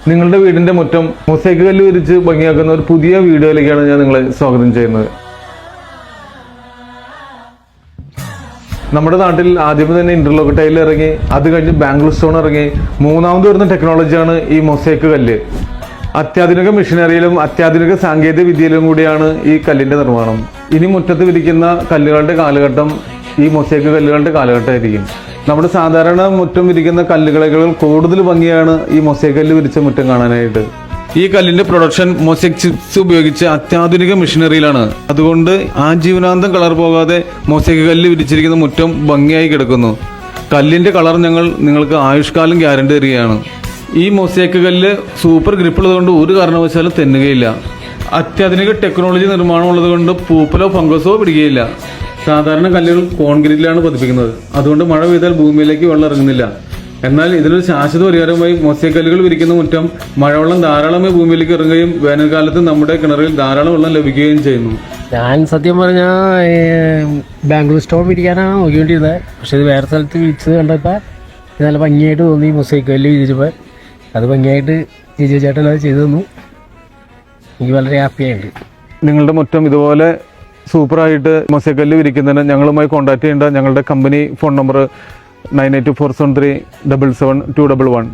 നിങ്ങളുടെ വീടിന്റെ മുറ്റം മൊസൈക്ക് കല്ല് വിരിച്ച് ഭംഗിയാക്കുന്ന ഒരു പുതിയ വീഡിയോയിലേക്കാണ് ഞാൻ നിങ്ങളെ സ്വാഗതം ചെയ്യുന്നത്. നമ്മുടെ നാട്ടിൽ ആദ്യമേ തന്നെ ഇന്റർലോക്ക് ടൈൽ ഇറങ്ങി, അത് കഴിഞ്ഞ് ബാംഗ്ലൂർ സ്റ്റോൺ ഇറങ്ങി, മൂന്നാമത് വരുന്ന ടെക്നോളജിയാണ് ഈ മൊസൈക്ക് കല്ല്. അത്യാധുനിക മെഷീനറിയിലും അത്യാധുനിക സാങ്കേതിക വിദ്യയിലും കൂടിയാണ് ഈ കല്ലിന്റെ നിർമ്മാണം. ഇനി മുറ്റത്ത് വിരിക്കുന്ന കല്ലുകളുടെ കാലഘട്ടം ഈ മൊസൈക്ക് കല്ലുകളുടെ കാലഘട്ടമായിരിക്കും. നമ്മുടെ സാധാരണ മുറ്റം വിരിക്കുന്ന കല്ലുകളേക്കാൾ കൂടുതൽ ഭംഗിയാണ് ഈ മൊസൈക്ക് കല്ല് വിരിച്ച മുറ്റം കാണാനായിട്ട്. ഈ കല്ലിന്റെ പ്രൊഡക്ഷൻ മൊസൈക്ക് ചിപ്സ് ഉപയോഗിച്ച് അത്യാധുനിക മെഷീനറിയിലാണ്. അതുകൊണ്ട് ആജീവനാന്തം കളർ പോകാതെ മൊസൈക്ക് കല്ല് വിരിച്ചിരിക്കുന്ന മുറ്റം ഭംഗിയായി കിടക്കുന്നു. കല്ലിന്റെ കളർ ഞങ്ങൾ നിങ്ങൾക്ക് ആയുഷ്കാലം ഗ്യാരണ്ടി തരികയാണ്. ഈ മൊസൈക്ക് കല്ല് സൂപ്പർ ഗ്രിപ്പുള്ളതുകൊണ്ട് ഒരു കാരണവശാലും തെന്നുകയില്ല. അത്യാധുനിക ടെക്നോളജി നിർമ്മാണം ഉള്ളതുകൊണ്ട് പൂപ്പലോ ഫംഗസോ പിടിക്കുകയില്ല. സാധാരണ കല്ലുകൾ കോൺക്രീറ്റിലാണ് പതിപ്പിക്കുന്നത്, അതുകൊണ്ട് മഴ പെയ്താൽ ഭൂമിയിലേക്ക് വെള്ളം ഇറങ്ങുന്നില്ല. എന്നാൽ ഇതിനൊരു ശാശ്വത പരിഹാരമായി മൊസൈക്ക് കല്ലുകൾ വിരിക്കുന്ന മുറ്റം മഴവെള്ളം ധാരാളമായി ഭൂമിയിലേക്ക് ഇറങ്ങുകയും വേനൽക്കാലത്ത് നമ്മുടെ കിണറിൽ ധാരാളം വെള്ളം ലഭിക്കുകയും ചെയ്യുന്നു. ഞാൻ സത്യം പറഞ്ഞാൽ ബാംഗ്ലൂർ സ്റ്റോൺ വിരിക്കാനാണ് നോക്കിക്കൊണ്ടിരുന്നത്. പക്ഷെ ഇത് വേറെ സ്ഥലത്ത് വിരിച്ചത് കണ്ടപ്പോൾ നല്ല ഭംഗിയായിട്ട് തോന്നി. മൊസൈക്ക് കല്ല് വിരിച്ചപ്പോൾ അത് ഭംഗിയായിട്ട് ജിജു ചേട്ടൻ അത് ചെയ്തു തന്നു. എനിക്ക് വളരെ ഹാപ്പിയായിട്ടുണ്ട്. നിങ്ങളുടെ മുറ്റം ഇതുപോലെ സൂപ്പറായിട്ട് മൊസൈക്ക് കല്ല് വിരിക്കുന്നതിന് ഞങ്ങളുമായി കോൺടാക്ട് ചെയ്യേണ്ട ഞങ്ങളുടെ കമ്പനി ഫോൺ നമ്പർ 982473777211.